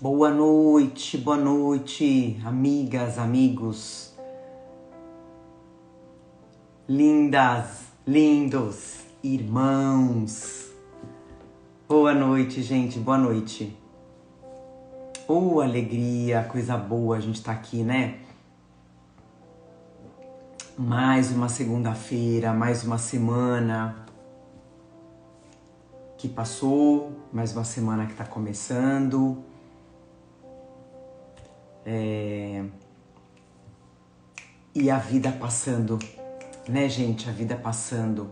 boa noite, amigas, amigos, lindas, lindos, irmãos. Boa noite, gente, boa noite. Alegria, coisa boa a gente tá aqui, né? Mais uma segunda-feira, mais uma semana que passou, mais uma semana que tá começando. E a vida passando, né, gente? A vida passando.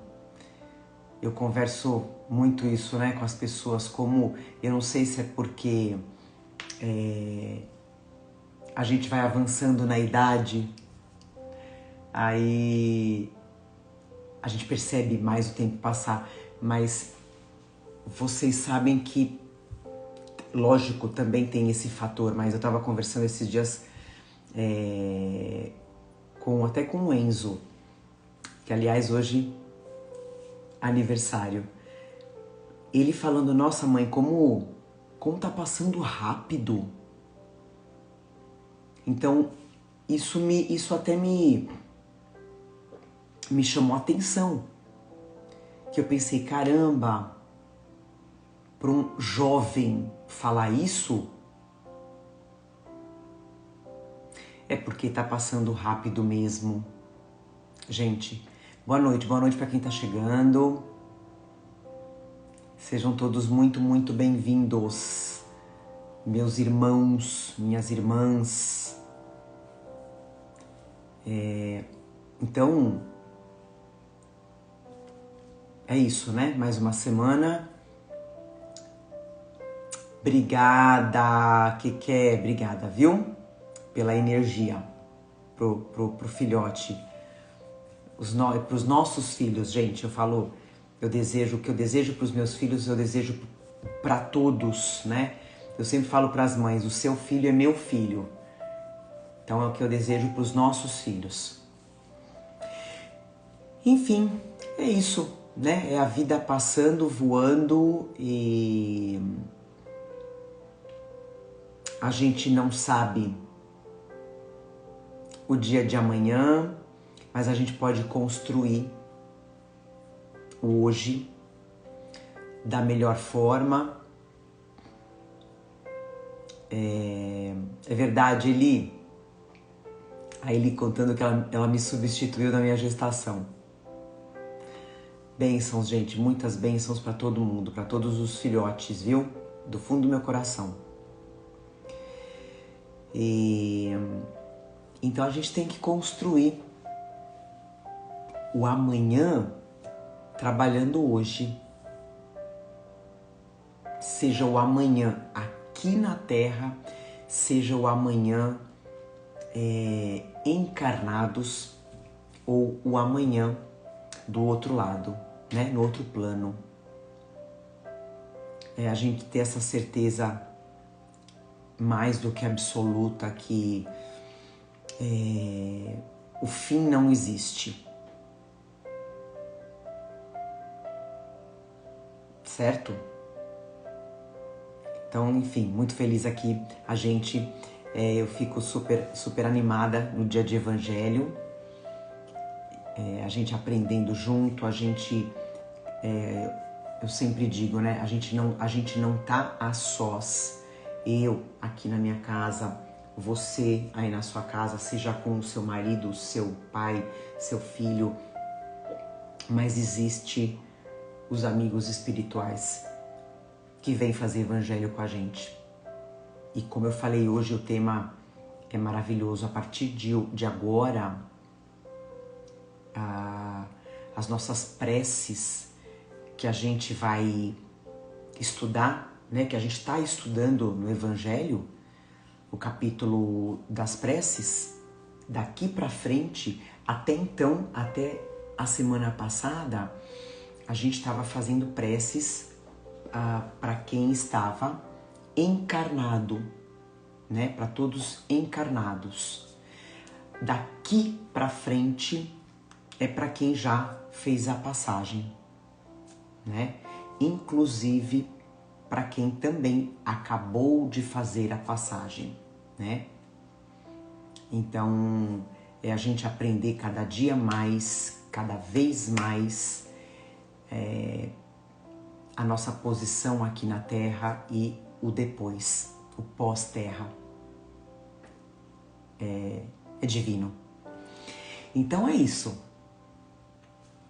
Eu converso muito isso, né, com as pessoas, como, eu não sei se é porque a gente vai avançando na idade, aí a gente percebe mais o tempo passar, mas vocês sabem que, lógico, também tem esse fator, mas eu tava conversando esses dias até com o Enzo, que aliás hoje aniversário. Ele falando, nossa mãe, como tá passando rápido. Então, isso até me chamou a atenção. Que eu pensei, caramba, para um jovem falar isso, é porque tá passando rápido mesmo. Gente, boa noite para quem tá chegando. Sejam todos muito, muito bem-vindos. Meus irmãos, minhas irmãs. Então, é isso, né? Mais uma semana. Obrigada, obrigada, viu? Pela energia pro filhote. Pros nossos filhos, gente, eu desejo o que eu desejo pros meus filhos, eu desejo para todos, né? Eu sempre falo pras mães, o seu filho é meu filho. Então é o que eu desejo pros nossos filhos. Enfim, é isso, né? É a vida passando, voando e a gente não sabe o dia de amanhã, mas a gente pode construir o hoje da melhor forma. É verdade, a Eli contando que ela me substituiu na minha gestação. Bênçãos, gente, muitas bênçãos para todo mundo, para todos os filhotes, viu? Do fundo do meu coração. Então a gente tem que construir o amanhã trabalhando hoje. Seja o amanhã aqui na Terra, seja o amanhã encarnados ou o amanhã do outro lado, né? No outro plano. A gente ter essa certeza mais do que absoluta que o fim não existe. Certo? Então, enfim, muito feliz aqui. Eu fico super animada no dia de Evangelho. A gente aprendendo junto, eu sempre digo, né? A gente não tá a sós. Eu aqui na minha casa, você aí na sua casa, seja com o seu marido, seu pai, seu filho, mas existe os amigos espirituais que vêm fazer evangelho com a gente. E como eu falei hoje, o tema é maravilhoso. A partir de agora, as nossas preces que a gente vai estudar, né, que a gente está estudando no Evangelho, o capítulo das preces, daqui para frente, até então, até a semana passada, a gente estava fazendo preces para quem estava encarnado, né, para todos encarnados. Daqui para frente é para quem já fez a passagem, né? Inclusive para quem também acabou de fazer a passagem, né? Então, é a gente aprender cada dia mais, cada vez mais, a nossa posição aqui na Terra e o depois, o pós-Terra. É divino. Então é isso.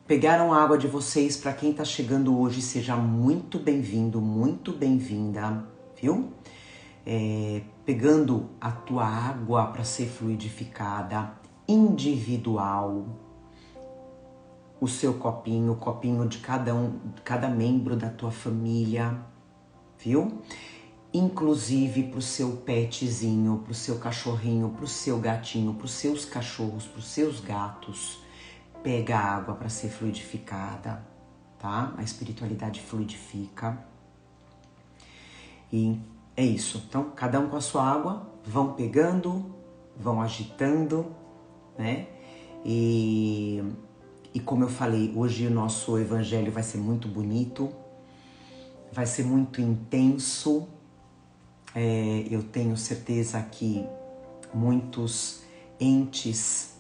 Pegaram a água de vocês. Para quem está chegando hoje, seja muito bem-vindo, muito bem-vinda, viu? Pegando a tua água para ser fluidificada, individual, o seu copinho, o copinho de cada membro da tua família, viu? Inclusive pro seu petzinho, pro seu cachorrinho, pro seu gatinho, pros seus cachorros, pros seus gatos. Pega a água para ser fluidificada, tá? A espiritualidade fluidifica. E é isso. Então, cada um com a sua água, vão pegando, vão agitando, né? E como eu falei, hoje o nosso evangelho vai ser muito bonito, vai ser muito intenso. Eu tenho certeza que muitos entes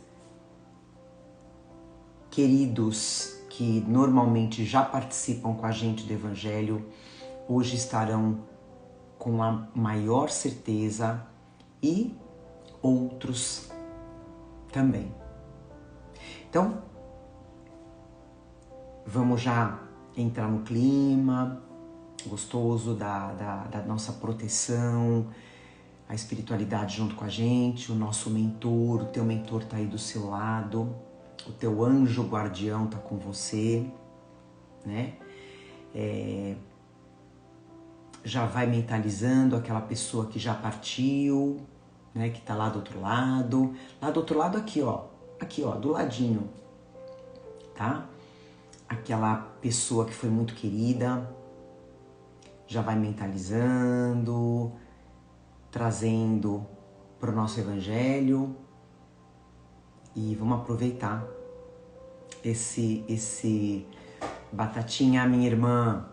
queridos que normalmente já participam com a gente do evangelho, hoje estarão com a maior certeza e outros também. Então, vamos já entrar no clima gostoso da nossa proteção, a espiritualidade junto com a gente, o nosso mentor, o teu mentor tá aí do seu lado, o teu anjo guardião tá com você, né? Já vai mentalizando aquela pessoa que já partiu, né? Que tá lá do outro lado. Lá do outro lado aqui, ó, do ladinho, tá? Aquela pessoa que foi muito querida, já vai mentalizando, trazendo para o nosso evangelho e vamos aproveitar esse Batatinha, minha irmã,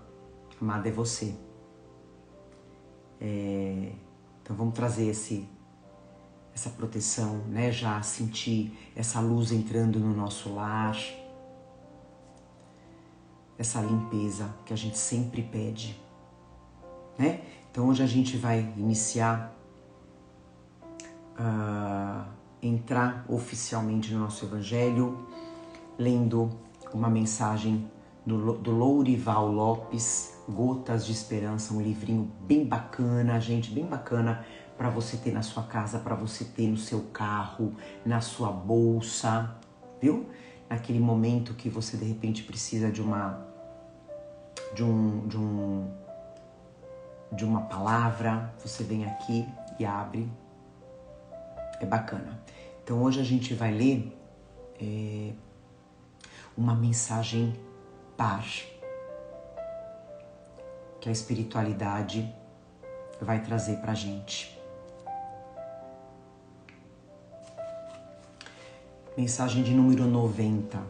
amada é você. Então vamos trazer essa proteção, né? Já sentir essa luz entrando no nosso lar, essa limpeza que a gente sempre pede, né? Então hoje a gente vai iniciar, entrar oficialmente no nosso evangelho, lendo uma mensagem do Lourival Lopes, Gotas de Esperança, um livrinho bem bacana, gente, bem bacana para você ter na sua casa, para você ter no seu carro, na sua bolsa, viu? Naquele momento que você de repente precisa de uma palavra, você vem aqui e abre, é bacana. Então hoje a gente vai ler uma mensagem par, que a espiritualidade vai trazer pra gente. Mensagem de número 90.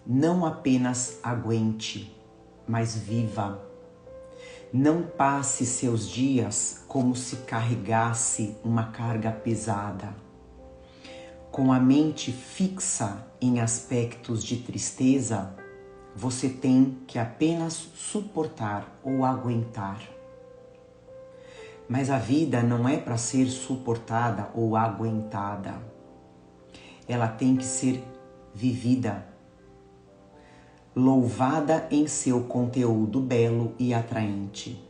Não apenas aguente, mas viva. Não passe seus dias como se carregasse uma carga pesada, com a mente fixa em aspectos de tristeza. Você tem que apenas suportar ou aguentar. Mas a vida não é para ser suportada ou aguentada. Ela tem que ser vivida, louvada em seu conteúdo belo e atraente.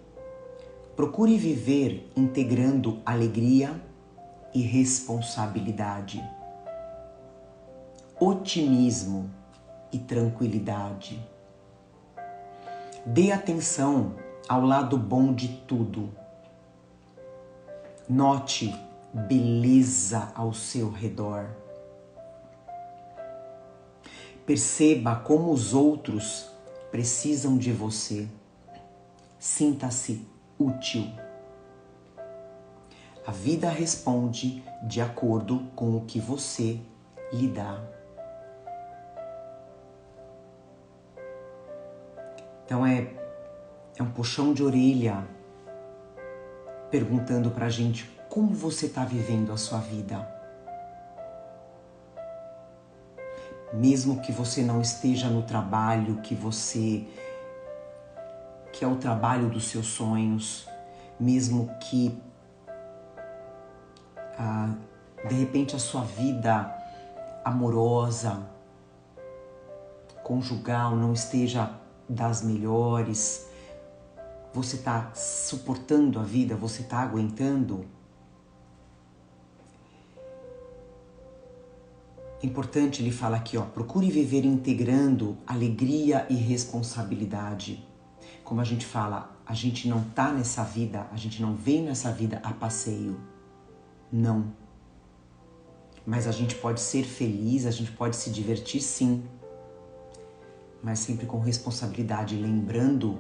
Procure viver integrando alegria e responsabilidade, otimismo e tranquilidade. Dê atenção ao lado bom de tudo. Note beleza ao seu redor. Perceba como os outros precisam de você. Sinta-se útil. A vida responde de acordo com o que você lhe dá. Então é é um puxão de orelha perguntando pra gente como você está vivendo a sua vida. Mesmo que você não esteja no trabalho que é o trabalho dos seus sonhos, mesmo que de repente a sua vida amorosa, conjugal não esteja das melhores, você está suportando a vida, você está aguentando. Importante, ele fala aqui, procure viver integrando alegria e responsabilidade. Como a gente fala, a gente não tá nessa vida, a gente não vem nessa vida a passeio. Não. Mas a gente pode ser feliz, a gente pode se divertir sim. Mas sempre com responsabilidade, lembrando,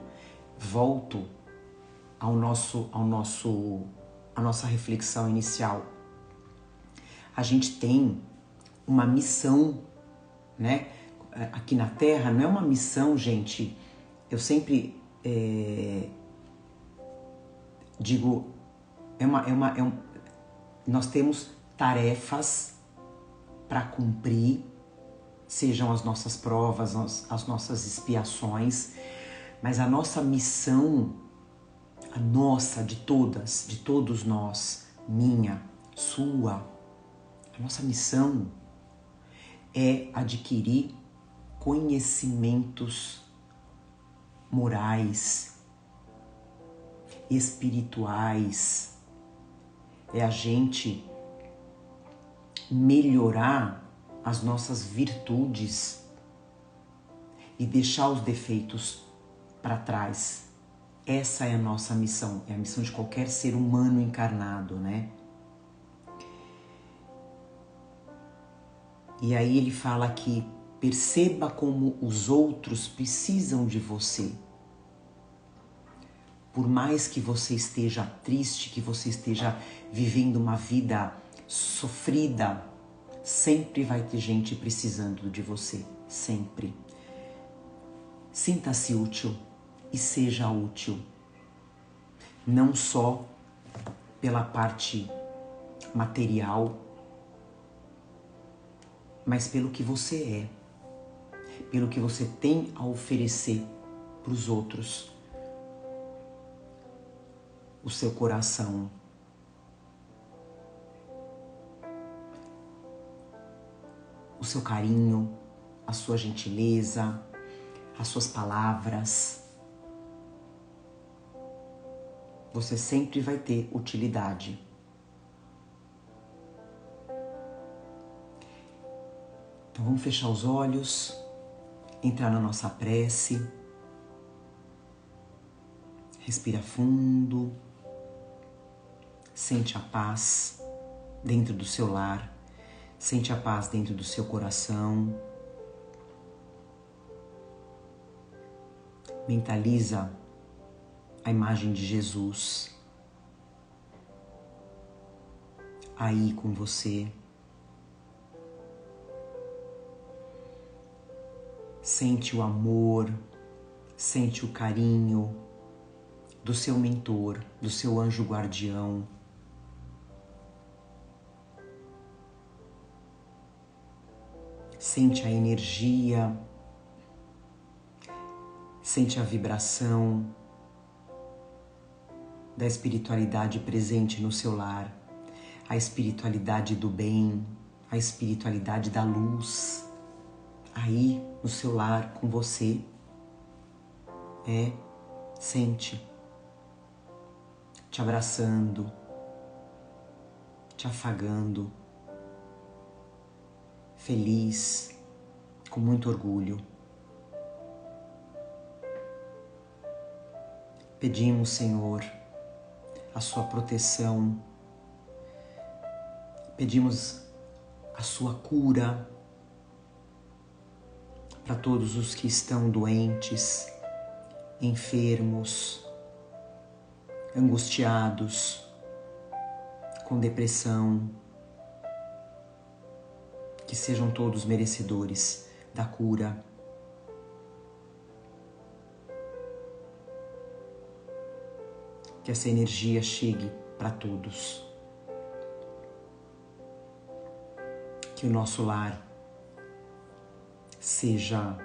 volto à nossa reflexão inicial. A gente tem uma missão, né? Aqui na Terra não é uma missão, gente. Eu sempre digo, nós temos tarefas para cumprir, sejam as nossas provas, as nossas expiações, mas a nossa missão, a nossa, de todos nós, minha, sua, a nossa missão é adquirir conhecimentos morais, espirituais, é a gente melhorar as nossas virtudes e deixar os defeitos para trás. Essa é a nossa missão, é a missão de qualquer ser humano encarnado, né? E aí ele fala que perceba como os outros precisam de você. Por mais que você esteja triste, que você esteja vivendo uma vida sofrida, sempre vai ter gente precisando de você, sempre. Sinta-se útil e seja útil, não só pela parte material, mas pelo que você é, pelo que você tem a oferecer para os outros. O seu coração, o seu carinho, a sua gentileza, as suas palavras. Você sempre vai ter utilidade. Então vamos fechar os olhos, entrar na nossa prece. Respira fundo. Sente a paz dentro do seu lar. Sente a paz dentro do seu coração. Mentaliza a imagem de Jesus aí com você. Sente o amor, sente o carinho do seu mentor, do seu anjo guardião. Sente a energia, sente a vibração da espiritualidade presente no seu lar, a espiritualidade do bem, a espiritualidade da luz, aí no seu lar com você. Sente, te abraçando, te afagando, feliz, com muito orgulho. Pedimos, Senhor, a sua proteção, pedimos a sua cura para todos os que estão doentes, enfermos, angustiados, com depressão, que sejam todos merecedores da cura. que essa energia chegue para todos. Que o nosso lar seja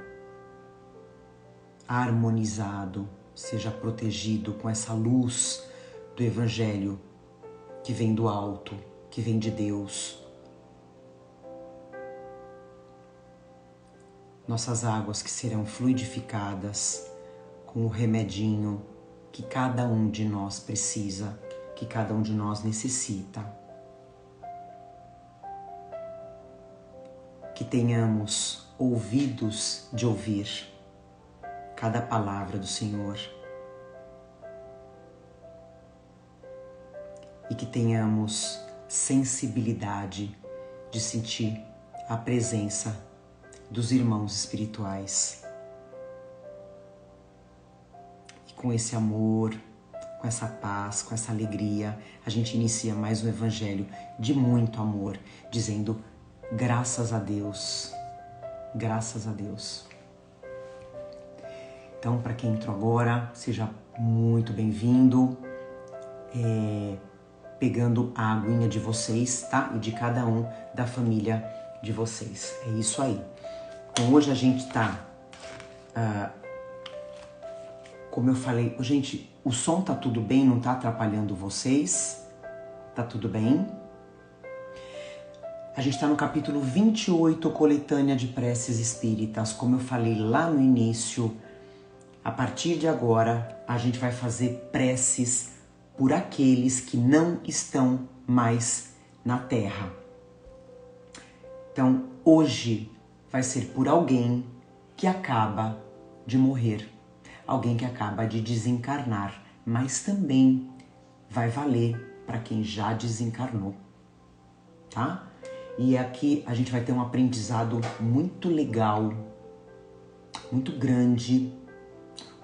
harmonizado, seja protegido com essa luz do Evangelho que vem do alto, que vem de Deus. Nossas águas que serão fluidificadas com o remedinho que cada um de nós precisa, que cada um de nós necessita. Que tenhamos ouvidos de ouvir cada palavra do Senhor. E que tenhamos sensibilidade de sentir a presença dos irmãos espirituais. E com esse amor, com essa paz, com essa alegria, a gente inicia mais um evangelho de muito amor, dizendo graças a Deus, graças a Deus. Então, para quem entrou agora, seja muito bem-vindo. Pegando a aguinha de vocês, tá? E de cada um da família de vocês. É isso aí. Então hoje a gente tá, como eu falei, gente, o som tá tudo bem, não tá atrapalhando vocês? Tá tudo bem? A gente tá no capítulo 28, Coletânea de Preces Espíritas. Como eu falei lá no início, a partir de agora a gente vai fazer preces por aqueles que não estão mais na Terra. Então, hoje vai ser por alguém que acaba de morrer, alguém que acaba de desencarnar, mas também vai valer para quem já desencarnou, tá? E aqui a gente vai ter um aprendizado muito legal, muito grande,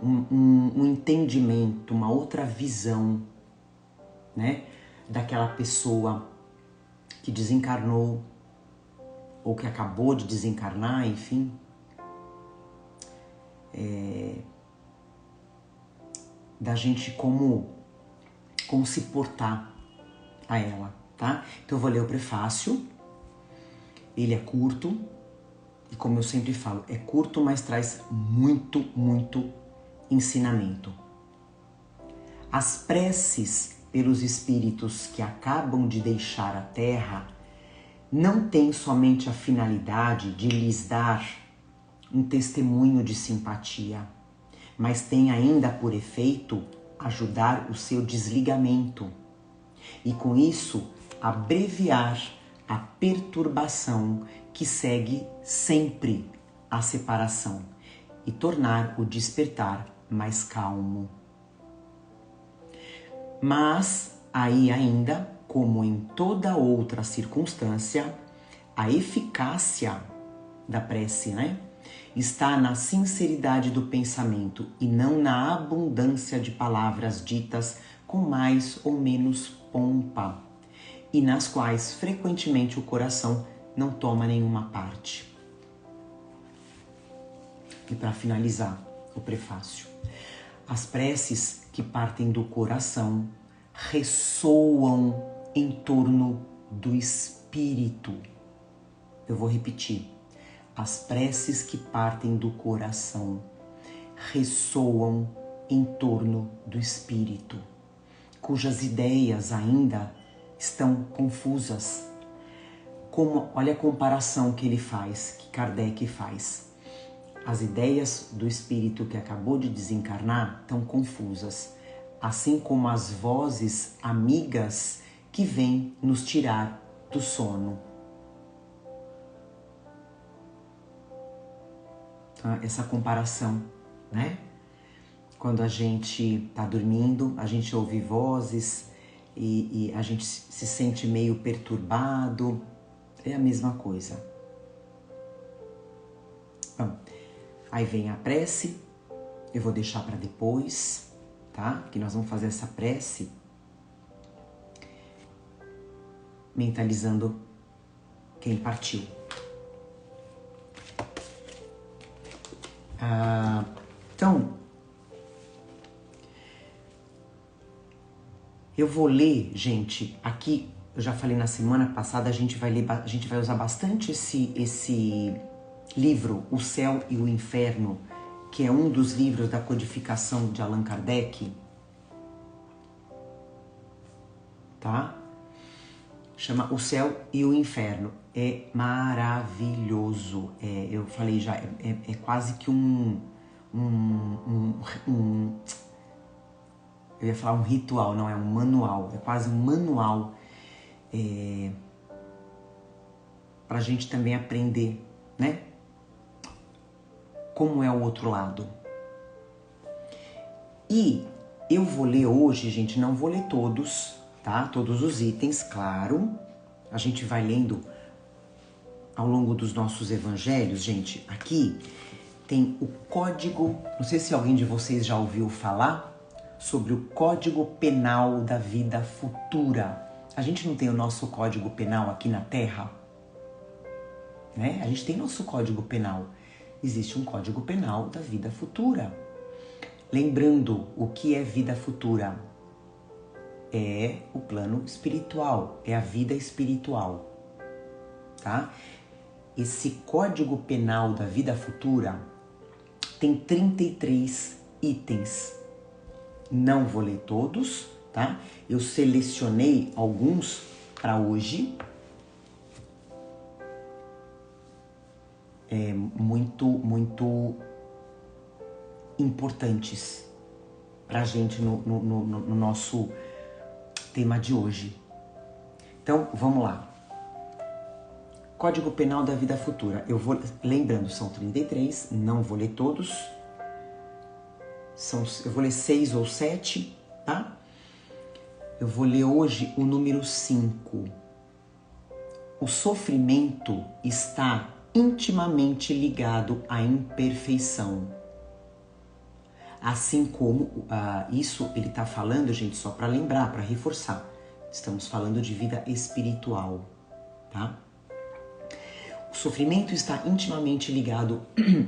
um entendimento, uma outra visão, né, daquela pessoa que desencarnou ou que acabou de desencarnar, enfim. Da gente como se portar a ela, tá? Então eu vou ler o prefácio. Ele é curto e, como eu sempre falo, é curto, mas traz muito, muito ensinamento. As preces pelos espíritos que acabam de deixar a Terra não têm somente a finalidade de lhes dar um testemunho de simpatia, mas têm ainda por efeito ajudar o seu desligamento e, com isso, abreviar a perturbação que segue sempre a separação e tornar o despertar mais calmo. Mas aí ainda, como em toda outra circunstância, a eficácia da prece, está na sinceridade do pensamento e não na abundância de palavras ditas com mais ou menos pompa e nas quais frequentemente o coração não toma nenhuma parte. E para finalizar o prefácio, as preces que partem do coração ressoam em torno do espírito. Eu vou repetir. As preces que partem do coração ressoam em torno do espírito, cujas ideias ainda estão confusas. Olha a comparação que ele faz, que Kardec faz. As ideias do espírito que acabou de desencarnar estão confusas, assim como as vozes amigas que vêm nos tirar do sono. Então, essa comparação, Quando a gente está dormindo, a gente ouve vozes e a gente se sente meio perturbado. É a mesma coisa. Bom, aí vem a prece. Eu vou deixar para depois, tá? Que nós vamos fazer essa prece mentalizando quem partiu. Então, Eu vou ler, gente, aqui, eu já falei na semana passada, a gente vai usar bastante esse livro, O Céu e o Inferno, que é um dos livros da codificação de Allan Kardec, tá? Chama O Céu e o Inferno. É maravilhoso. Eu falei já, é quase que eu ia falar um ritual, não é um manual. É quase um manual pra gente também aprender, né? Como é o outro lado. E eu vou ler hoje, gente, não vou ler todos, tá? Todos os itens, claro. A gente vai lendo ao longo dos nossos evangelhos, gente. Aqui tem o código, não sei se alguém de vocês já ouviu falar sobre o Código Penal da Vida Futura. A gente não tem o nosso Código Penal aqui na Terra, né? A gente tem nosso Código Penal. Existe um Código Penal da Vida Futura. Lembrando, o que é vida futura? É o plano espiritual, é a vida espiritual, tá? Esse Código Penal da Vida Futura tem 33 itens. Não vou ler todos, tá? Eu selecionei alguns para hoje. Muito importantes pra gente no nosso tema de hoje. Então, vamos lá. Código Penal da Vida Futura. Eu vou, lembrando, são 33, não vou ler todos. Eu vou ler 6 ou 7, tá? Eu vou ler hoje o número 5. O sofrimento está intimamente ligado à imperfeição. Assim como isso ele está falando, gente, só para lembrar, para reforçar. Estamos falando de vida espiritual, tá? O sofrimento está intimamente ligado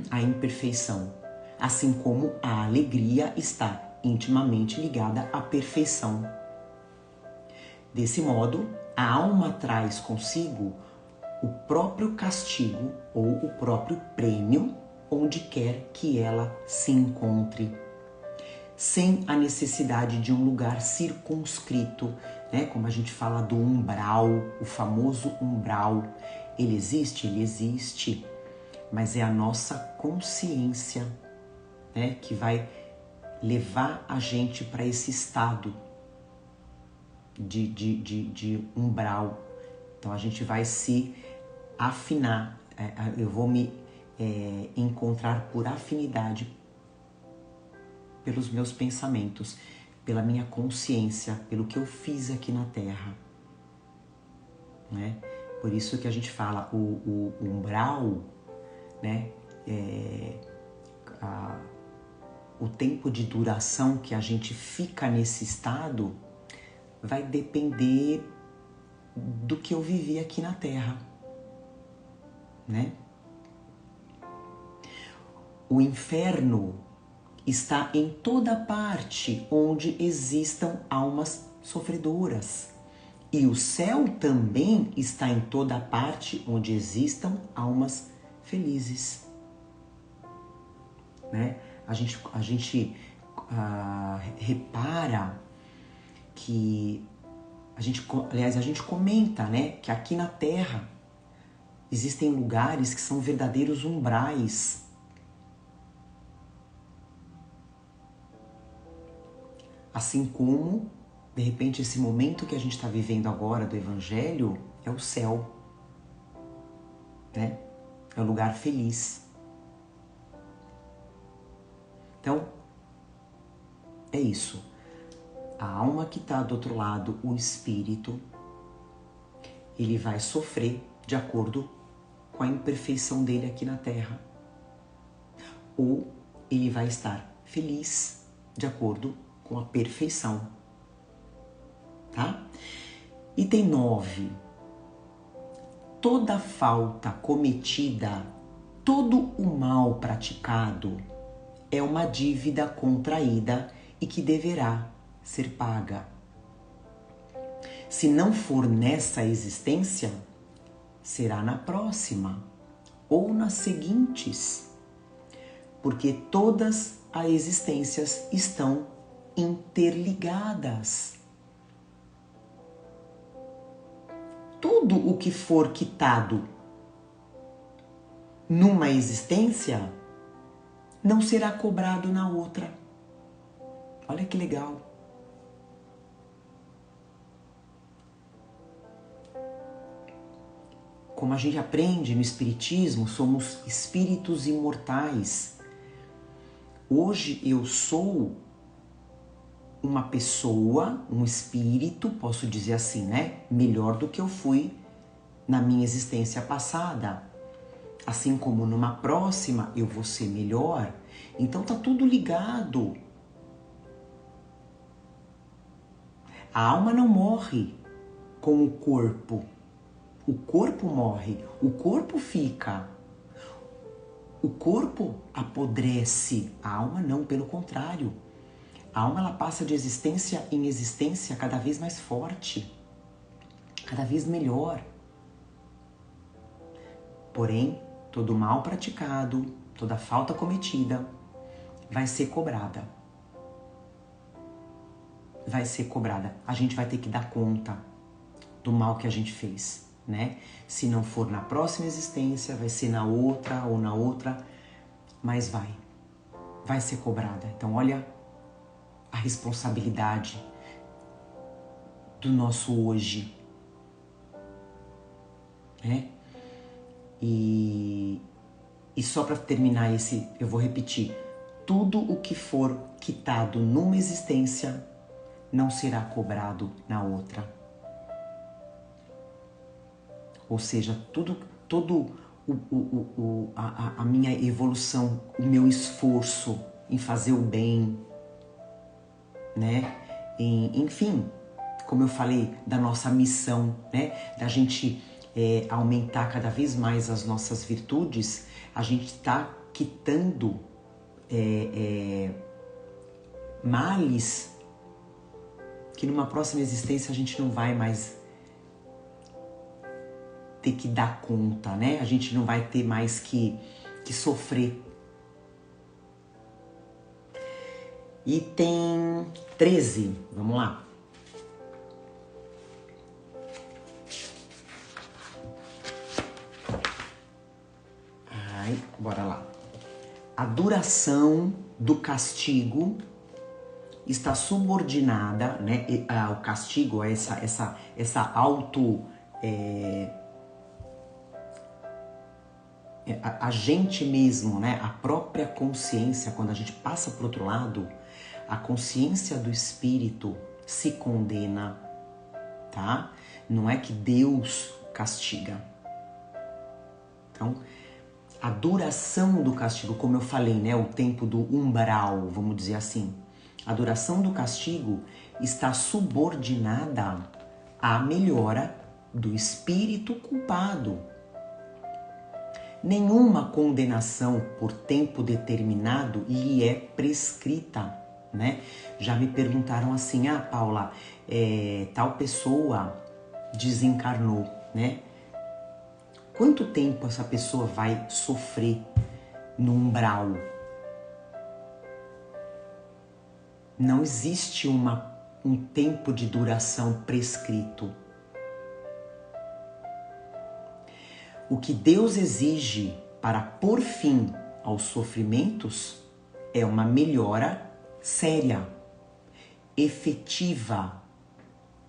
à imperfeição, assim como a alegria está intimamente ligada à perfeição. Desse modo, a alma traz consigo o próprio castigo ou o próprio prêmio onde quer que ela se encontre, sem a necessidade de um lugar circunscrito, né? Como a gente fala do umbral, o famoso umbral. Ele existe, mas é a nossa consciência, né, que vai levar a gente para esse estado de umbral. Então a gente vai se afinar, eu vou me encontrar por afinidade pelos meus pensamentos, pela minha consciência, pelo que eu fiz aqui na Terra, né? Por isso que a gente fala o umbral, né? O tempo de duração que a gente fica nesse estado vai depender do que eu vivi aqui na Terra, né? O inferno está em toda parte onde existam almas sofredoras. E o céu também está em toda parte onde existam almas felizes, né? A gente repara que a gente comenta, né, que aqui na Terra existem lugares que são verdadeiros umbrais. Assim como, de repente, esse momento que a gente está vivendo agora do Evangelho é o céu, né? É o lugar feliz. Então, é isso. A alma que está do outro lado, o espírito, ele vai sofrer de acordo com a imperfeição dele aqui na Terra. Ou ele vai estar feliz de acordo com a perfeição. Tá? Item 9. Toda falta cometida, todo o mal praticado é uma dívida contraída e que deverá ser paga. Se não for nessa existência, será na próxima ou nas seguintes, porque todas as existências estão interligadas. Tudo o que for quitado numa existência não será cobrado na outra. Olha que legal. Como a gente aprende no Espiritismo, somos espíritos imortais. Hoje eu sou uma pessoa, um espírito, posso dizer assim, né? Melhor do que eu fui na minha existência passada. Assim como numa próxima eu vou ser melhor. Então tá tudo ligado. A alma não morre com o corpo. O corpo morre, o corpo fica. O corpo apodrece, a alma não, pelo contrário. A alma ela passa de existência em existência cada vez mais forte, cada vez melhor. Porém, todo mal praticado, toda falta cometida vai ser cobrada. Vai ser cobrada. A gente vai ter que dar conta do mal que a gente fez, né? Se não for na próxima existência, vai ser na outra ou na outra, mas vai ser cobrada. Então, olha a responsabilidade do nosso hoje, né? E só para terminar eu vou repetir, tudo o que for quitado numa existência não será cobrado na outra. Ou seja, a minha evolução, o meu esforço em fazer o bem, né? Enfim, como eu falei, da nossa missão, né? Da gente aumentar cada vez mais as nossas virtudes, a gente está quitando males que numa próxima existência a gente não vai mais ter que dar conta, né? A gente não vai ter mais que sofrer. Item 13, vamos lá. Bora lá. A duração do castigo está subordinada, né? O castigo, essa a gente mesmo, né? A própria consciência, quando a gente passa para o outro lado, a consciência do espírito se condena, tá? Não é que Deus castiga. Então, a duração do castigo, como eu falei, né? O tempo do umbral, vamos dizer assim. A duração do castigo está subordinada à melhora do espírito culpado. Nenhuma condenação por tempo determinado lhe é prescrita, né? Já me perguntaram assim, Paula, tal pessoa desencarnou, né? Quanto tempo essa pessoa vai sofrer no umbral? Não existe um tempo de duração prescrito. O que Deus exige para pôr fim aos sofrimentos é uma melhora séria, efetiva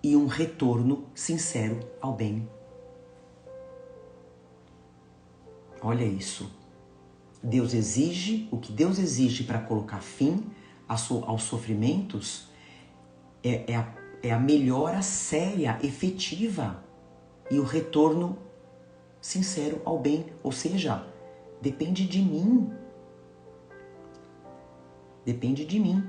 e um retorno sincero ao bem. Olha isso. O que Deus exige para colocar fim aos sofrimentos é a melhora séria, efetiva e o retorno sincero ao bem. Ou seja, depende de mim. Depende de mim.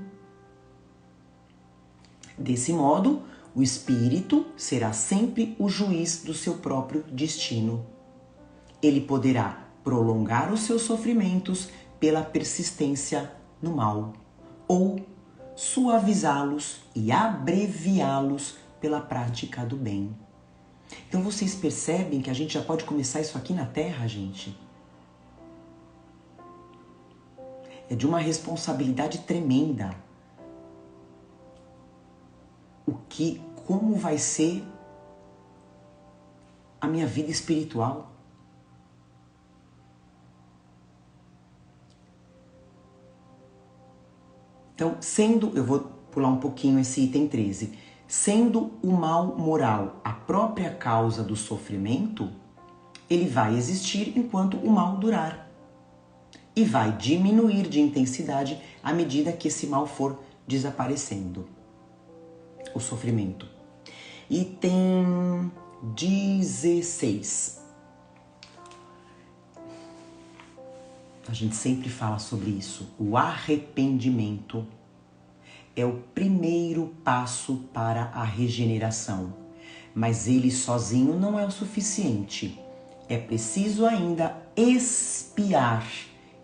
Desse modo, o espírito será sempre o juiz do seu próprio destino. Ele poderá prolongar os seus sofrimentos pela persistência no mal, ou suavizá-los e abreviá-los pela prática do bem. Então vocês percebem que a gente já pode começar isso aqui na Terra, gente? É de uma responsabilidade tremenda. Como vai ser a minha vida espiritual? Então, eu vou pular um pouquinho esse item 13. Sendo o mal moral a própria causa do sofrimento, ele vai existir enquanto o mal durar. E vai diminuir de intensidade à medida que esse mal for desaparecendo. O sofrimento. Item 16. A gente sempre fala sobre isso. O arrependimento é o primeiro passo para a regeneração. Mas ele sozinho não é o suficiente. É preciso ainda expiar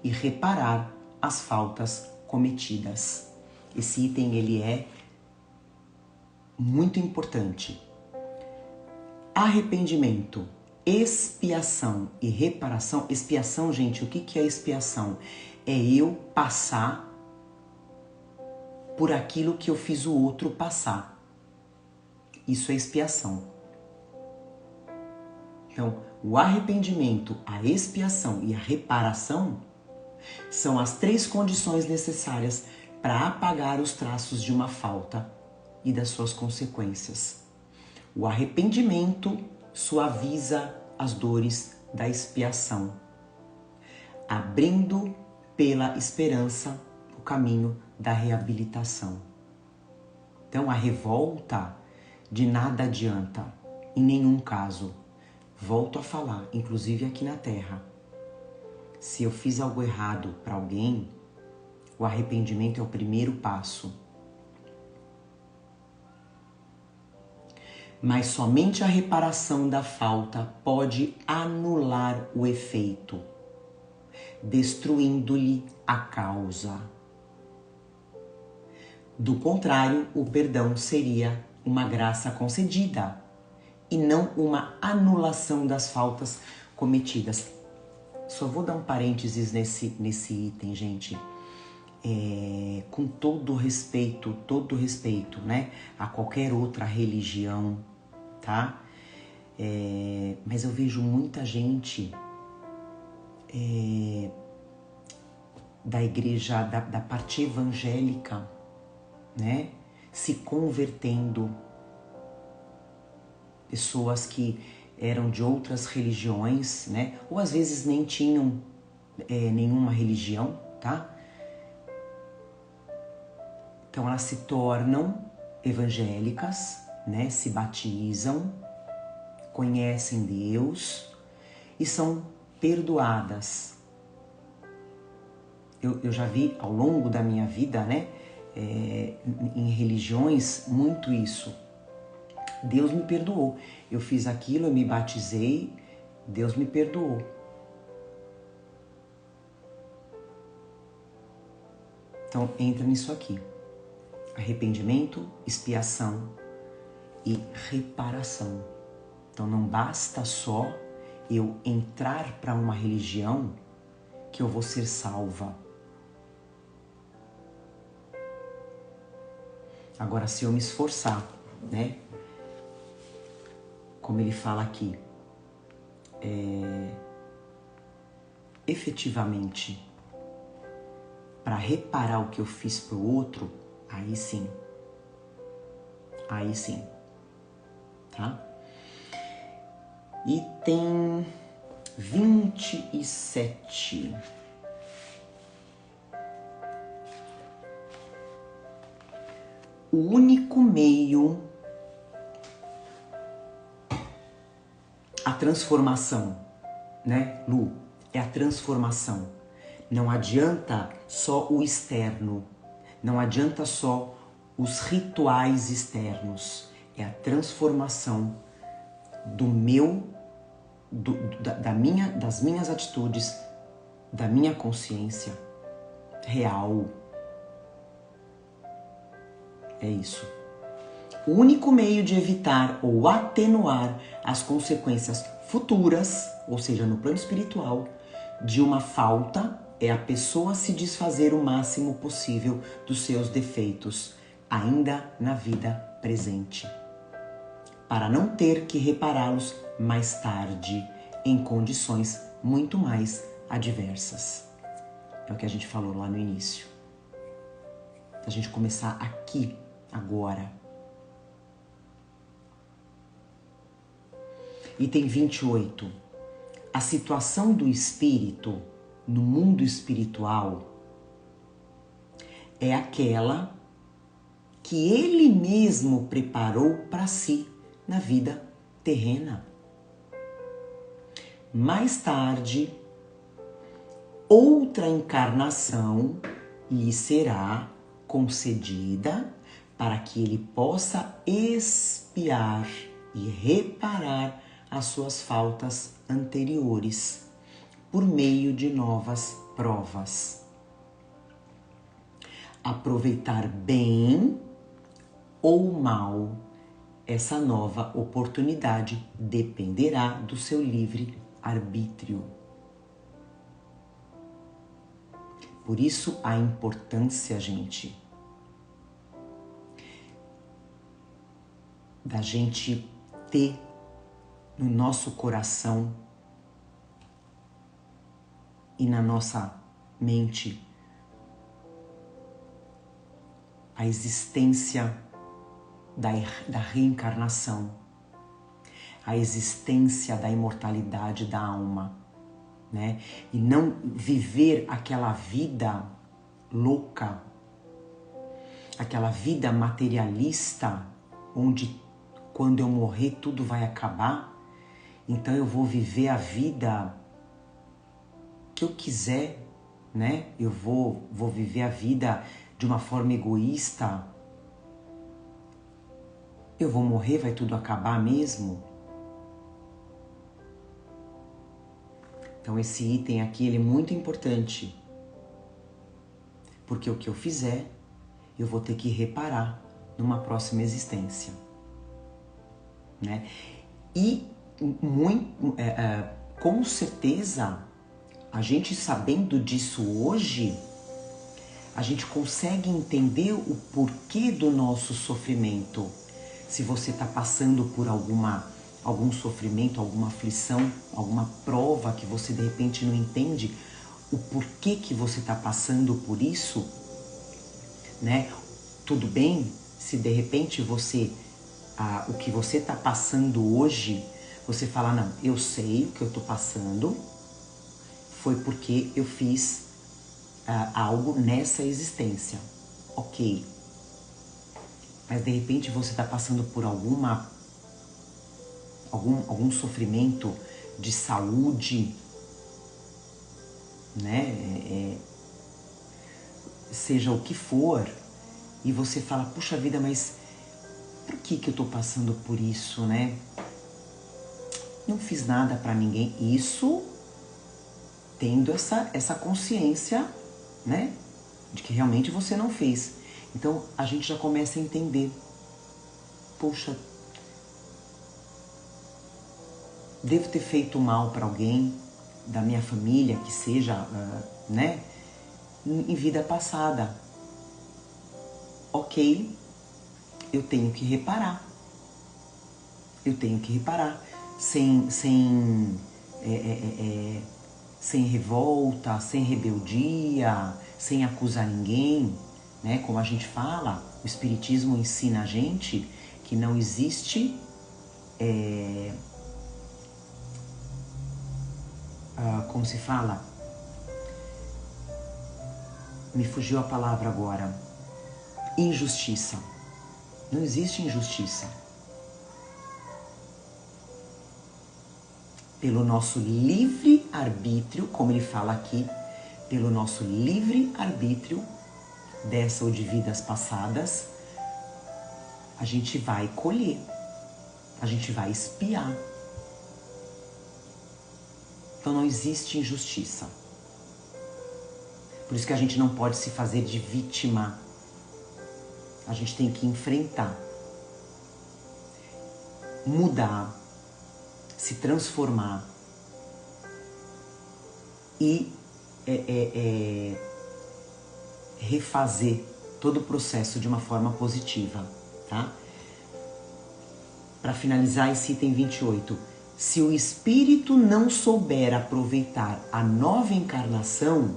e reparar as faltas cometidas. Esse item ele é muito importante. Arrependimento, expiação e reparação. Expiação, gente, o que é expiação? É eu passar por aquilo que eu fiz o outro passar. Isso é expiação. Então, o arrependimento, a expiação e a reparação são as 3 condições necessárias para apagar os traços de uma falta e das suas consequências. O arrependimento suaviza as dores da expiação, abrindo pela esperança o caminho da reabilitação. Então a revolta de nada adianta, em nenhum caso. Volto a falar, inclusive aqui na Terra. Se eu fiz algo errado para alguém, o arrependimento é o primeiro passo. Mas somente a reparação da falta pode anular o efeito, destruindo-lhe a causa. Do contrário, o perdão seria uma graça concedida e não uma anulação das faltas cometidas. Só vou dar um parênteses nesse item, gente. Com todo respeito, né, a qualquer outra religião, tá? Mas eu vejo muita gente da igreja, da parte evangélica, né, se convertendo. Pessoas que eram de outras religiões, né, ou às vezes nem tinham nenhuma religião, tá? Então elas se tornam evangélicas, né, se batizam, conhecem Deus e são perdoadas. Eu já vi ao longo da minha vida, né, em religiões, muito isso. Deus me perdoou. Eu fiz aquilo, eu me batizei, Deus me perdoou. Então entra nisso aqui. Arrependimento, expiação e reparação. Então não basta só eu entrar para uma religião que eu vou ser salva. Agora, se eu me esforçar, né? Como ele fala aqui, efetivamente, para reparar o que eu fiz pro outro, aí sim, tá? Item 27. O único meio, a transformação, né, Lu? É a transformação. Não adianta só o externo, não adianta só os rituais externos. É a transformação das minhas atitudes, da minha consciência real. É isso. O único meio de evitar ou atenuar as consequências futuras, ou seja, no plano espiritual, de uma falta é a pessoa se desfazer o máximo possível dos seus defeitos, ainda na vida presente, para não ter que repará-los mais tarde, em condições muito mais adversas. É o que a gente falou lá no início. A gente começar aqui, agora. Item 28. A situação do espírito no mundo espiritual é aquela que ele mesmo preparou para si na vida terrena. Mais tarde, outra encarnação lhe será concedida para que ele possa expiar e reparar as suas faltas anteriores por meio de novas provas. Aproveitar bem ou mal essa nova oportunidade dependerá do seu livre arbítrio. Por isso a importância, gente, da gente ter no nosso coração e na nossa mente a existência da reencarnação, a existência da imortalidade da alma, né? E não viver aquela vida louca, aquela vida materialista, onde quando eu morrer tudo vai acabar, então eu vou viver a vida que eu quiser, né? Eu vou viver a vida de uma forma egoísta. Eu vou morrer, vai tudo acabar mesmo? Então esse item aqui ele é muito importante, porque o que eu fizer, eu vou ter que reparar numa próxima existência, né? E com certeza, a gente sabendo disso hoje, a gente consegue entender o porquê do nosso sofrimento. Se você está passando por algum sofrimento, alguma aflição, alguma prova que você de repente não entende o porquê que você está passando por isso, né? Tudo bem se de repente o que você está passando hoje, você fala, não, eu sei o que eu estou passando, foi porque eu fiz algo nessa existência. Ok. Mas de repente você está passando por algum sofrimento de saúde, né? Seja o que for, e você fala, puxa vida, mas por que eu estou passando por isso, né? Não fiz nada para ninguém. Isso tendo essa consciência, né? De que realmente você não fez. Então a gente já começa a entender. Poxa, devo ter feito mal para alguém da minha família, que seja, né? Em vida passada. Ok, eu tenho que reparar. Eu tenho que reparar. Sem revolta, sem rebeldia, sem acusar ninguém, né? Como a gente fala, o Espiritismo ensina a gente que não existe como se fala? Me fugiu a palavra agora. Injustiça. Não existe injustiça. Pelo nosso livre arbítrio, como ele fala aqui, pelo nosso livre arbítrio dessa ou de vidas passadas, a gente vai colher, a gente vai expiar. Então não existe injustiça. Por isso que a gente não pode se fazer de vítima. A gente tem que enfrentar. mudar, se transformar e refazer todo o processo de uma forma positiva, tá? Para finalizar esse item 28, se o espírito não souber aproveitar a nova encarnação,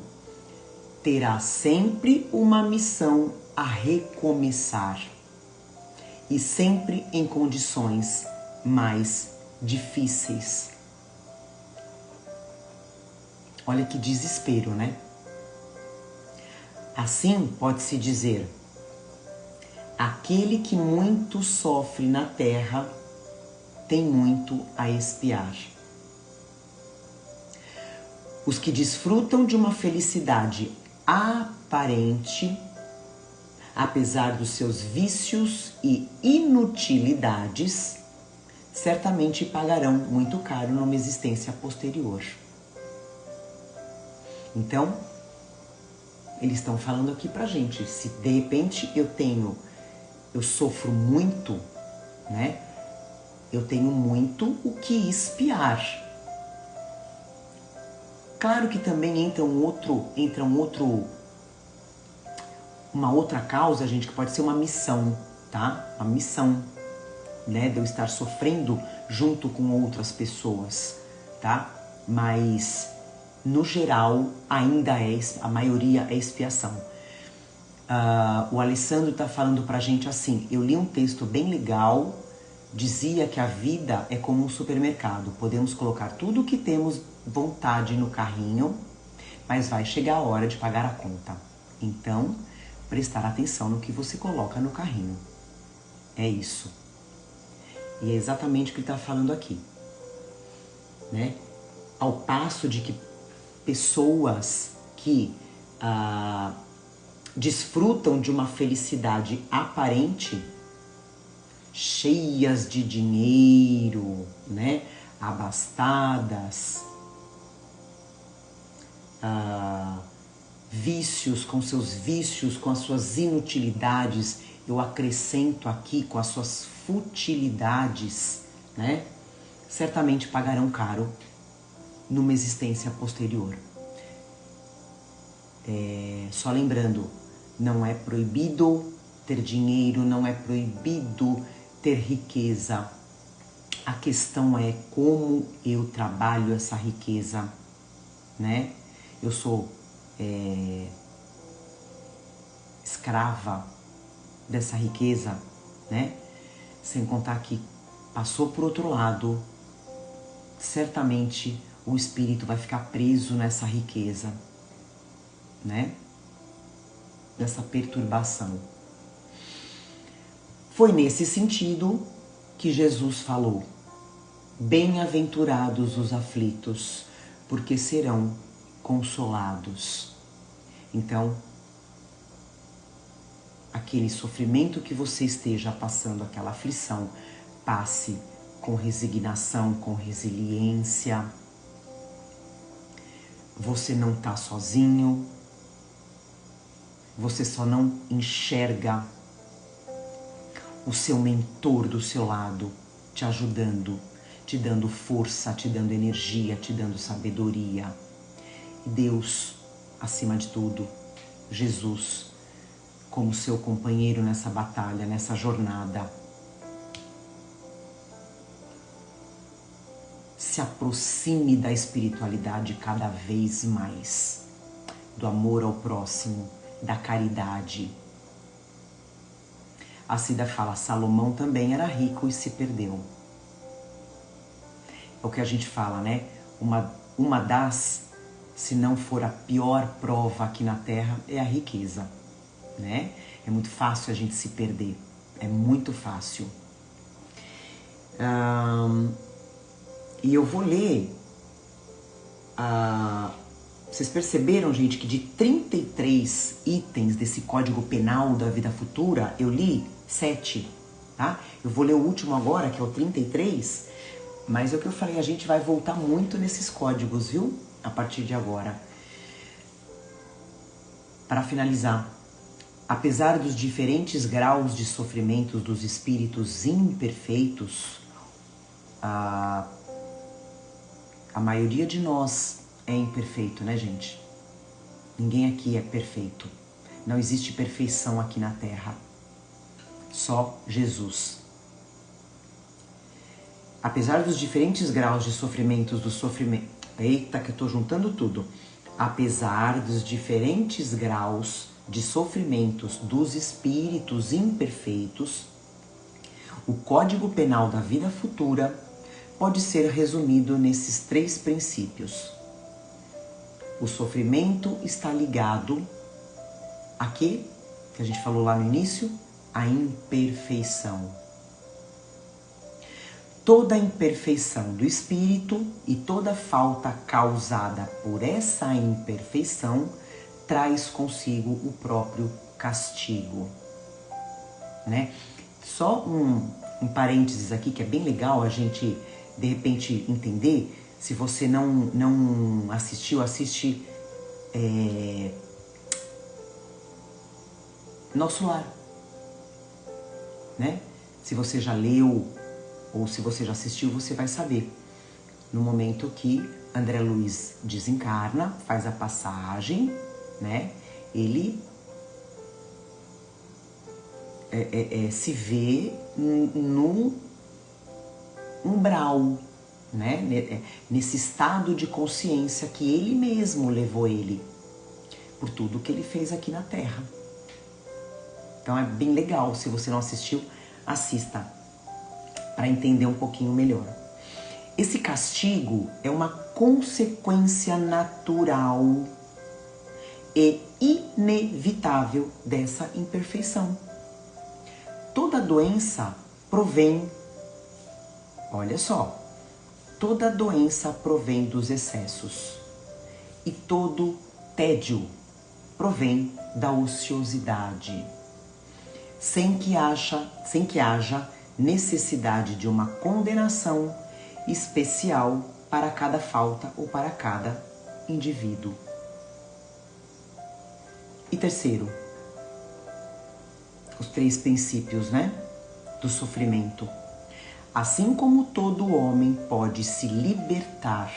terá sempre uma missão a recomeçar e sempre em condições mais difíceis. Olha que desespero, né? Assim pode-se dizer: aquele que muito sofre na terra tem muito a expiar. Os que desfrutam de uma felicidade aparente, apesar dos seus vícios e inutilidades, certamente pagarão muito caro numa existência posterior. Então, eles estão falando aqui pra gente, se de repente eu sofro muito, né? Eu tenho muito o que expiar. Claro que também entra uma outra causa, gente, que pode ser uma missão, tá? Uma missão, né? De eu estar sofrendo junto com outras pessoas, tá? Mas, no geral, ainda a maioria é expiação. O Alessandro tá falando pra gente assim, eu li um texto bem legal, dizia que a vida é como um supermercado, podemos colocar tudo o que temos vontade no carrinho, mas vai chegar a hora de pagar a conta. Então, prestar atenção no que você coloca no carrinho. É isso. E é exatamente o que ele está falando aqui, né? Ao passo de que pessoas que desfrutam de uma felicidade aparente, cheias de dinheiro, né? Abastadas, vícios, com seus vícios, com as suas inutilidades, eu acrescento aqui com as suas futilidades, né? Certamente pagarão caro numa existência posterior. Só lembrando, não é proibido ter dinheiro, não é proibido ter riqueza. A questão é como eu trabalho essa riqueza, né? Eu sou escrava dessa riqueza, né? Sem contar que passou por outro lado, certamente o espírito vai ficar preso nessa riqueza, né? Dessa perturbação. Foi nesse sentido que Jesus falou: bem-aventurados os aflitos, porque serão consolados. Então, aquele sofrimento que você esteja passando, aquela aflição, passe com resignação, com resiliência. Você não está sozinho. Você só não enxerga o seu mentor do seu lado, te ajudando, te dando força, te dando energia, te dando sabedoria. E Deus, acima de tudo, Jesus, como seu companheiro nessa batalha, nessa jornada. Se aproxime da espiritualidade cada vez mais, do amor ao próximo, da caridade. A Cida fala, Salomão também era rico e se perdeu. É o que a gente fala, né? Uma das, se não for a pior prova aqui na Terra, é a riqueza, né? É muito fácil a gente se perder. É muito fácil. E eu vou ler... Vocês perceberam, gente, que de 33 itens desse Código Penal da Vida Futura, eu li 7, tá? Eu vou ler o último agora, que é o 33, mas é o que eu falei, a gente vai voltar muito nesses códigos, viu? A partir de agora. Para finalizar, apesar dos diferentes graus de sofrimentos dos espíritos imperfeitos, a maioria de nós é imperfeito, né, gente? Ninguém aqui é perfeito. Não existe perfeição aqui na Terra. Só Jesus. Apesar dos diferentes graus de sofrimentos do sofrimento... Eita, que eu tô juntando tudo. Apesar dos diferentes graus de sofrimentos dos espíritos imperfeitos, o Código Penal da vida futura pode ser resumido nesses 3 princípios. O sofrimento está ligado a quê? Que a gente falou lá no início? A imperfeição. Toda imperfeição do espírito e toda falta causada por essa imperfeição traz consigo o próprio castigo, né? Só um parênteses aqui que é bem legal a gente, de repente, entender. Se você não assistiu, assiste Nosso Lar, né? Se você já leu ou se você já assistiu, você vai saber. No momento que André Luiz desencarna, faz a passagem, né? Ele se vê no umbral, né? Nesse estado de consciência que ele mesmo levou ele por tudo que ele fez aqui na Terra. Então é bem legal. Se você não assistiu, assista para entender um pouquinho melhor. Esse castigo é uma consequência natural e inevitável dessa imperfeição. Toda doença provém, olha só, toda doença provém dos excessos e todo tédio provém da ociosidade, sem que haja necessidade de uma condenação especial para cada falta ou para cada indivíduo. E terceiro, os 3 princípios, né, do sofrimento. Assim como todo homem pode se libertar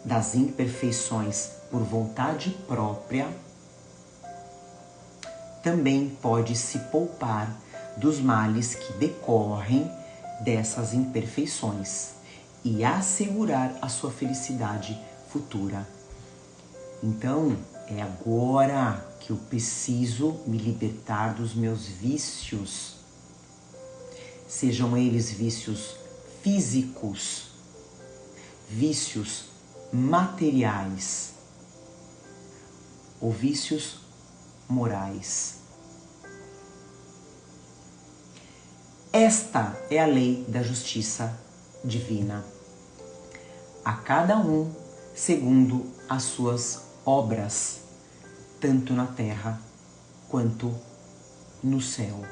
das imperfeições por vontade própria, também pode se poupar dos males que decorrem dessas imperfeições e assegurar a sua felicidade futura. Então, é agora que eu preciso me libertar dos meus vícios, sejam eles vícios físicos, vícios materiais ou vícios morais. Esta é a lei da justiça divina. A cada um segundo as suas obras, tanto na terra quanto no céu.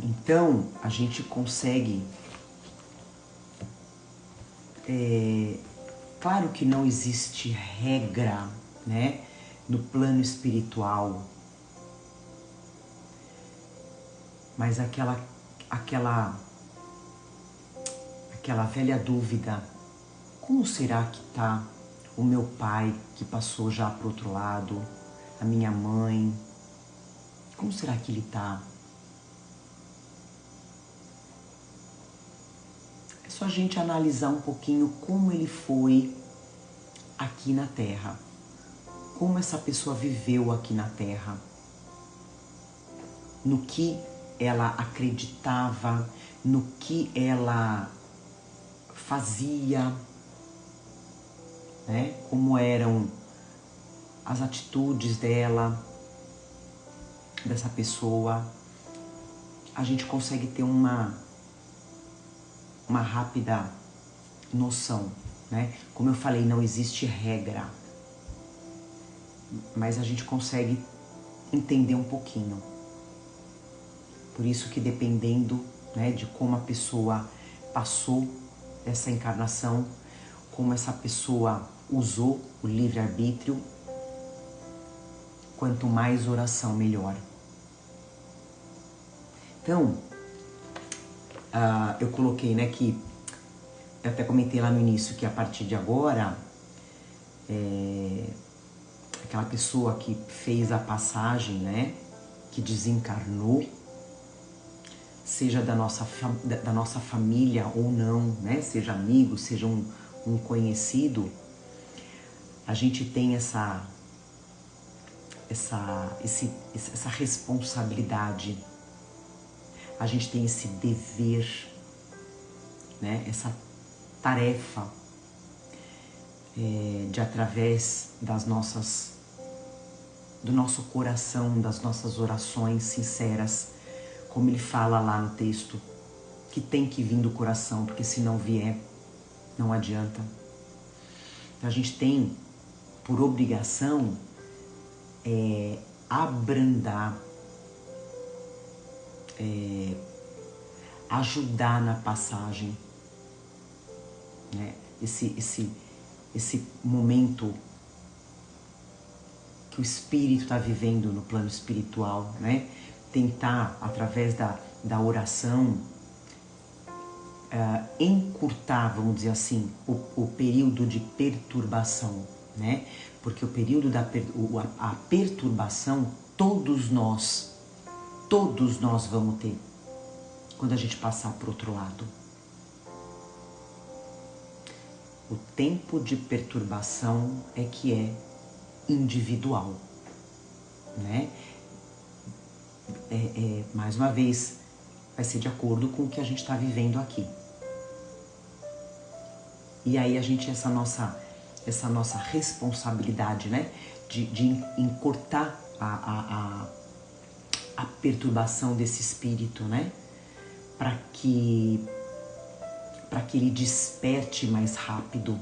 Então, a gente consegue... Claro que não existe regra, né, no plano espiritual, mas aquela velha dúvida: como será que está o meu pai que passou já para o outro lado, a minha mãe, como será que ele está? É só a gente analisar um pouquinho como ele foi aqui na Terra, como essa pessoa viveu aqui na Terra, no que ela acreditava, no que ela fazia, né? Como eram as atitudes dela, dessa pessoa. A gente consegue ter uma rápida noção, né? Como eu falei, não existe regra, mas a gente consegue entender um pouquinho. Por isso que dependendo, né, de como a pessoa passou essa encarnação, como essa pessoa usou o livre-arbítrio, quanto mais oração, melhor. Então, eu coloquei, né, que eu até comentei lá no início que a partir de agora, aquela pessoa que fez a passagem, né, que desencarnou, seja da nossa família ou não, né, seja amigo, seja um conhecido, a gente tem essa responsabilidade, a gente tem esse dever, né, essa tarefa de através do nosso coração, das nossas orações sinceras, como ele fala lá no texto, que tem que vir do coração, porque se não vier, não adianta. Então a gente tem por obrigação abrandar, ajudar na passagem, né? Esse momento que o espírito está vivendo no plano espiritual, né? Tentar, através da oração, encurtar, vamos dizer assim, o período de perturbação, né? Porque o período a perturbação, todos nós vamos ter quando a gente passar para o outro lado. O tempo de perturbação é que é individual, né? Mais uma vez, vai ser de acordo com o que a gente está vivendo aqui. E aí a gente, essa nossa responsabilidade, né? De encurtar a perturbação desse espírito, né? Para que ele desperte mais rápido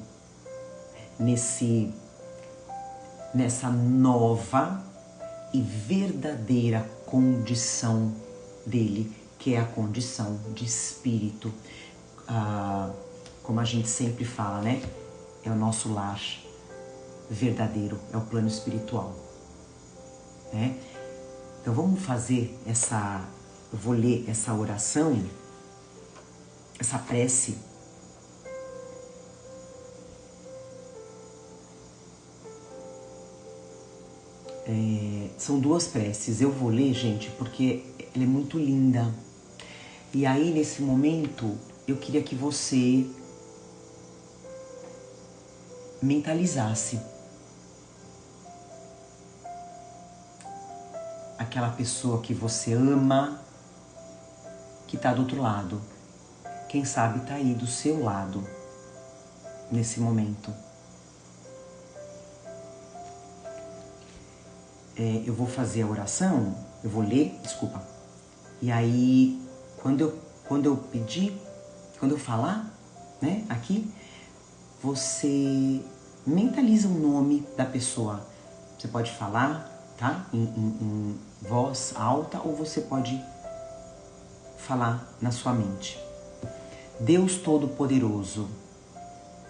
nessa nova e verdadeira condição dele, que é a condição de espírito. Como a gente sempre fala, né? É o nosso lar verdadeiro, é o plano espiritual, né? Então vamos fazer eu vou ler essa oração, essa prece. São duas preces. Eu vou ler, gente, porque ela é muito linda. E aí, nesse momento, eu queria que você mentalizasse aquela pessoa que você ama, que está do outro lado. Quem sabe está aí do seu lado, nesse momento. Eu vou fazer a oração, eu vou ler, desculpa. E aí, quando eu falar, né, aqui, você mentaliza o nome da pessoa. Você pode falar, tá? Em voz alta, ou você pode falar na sua mente. Deus Todo-Poderoso,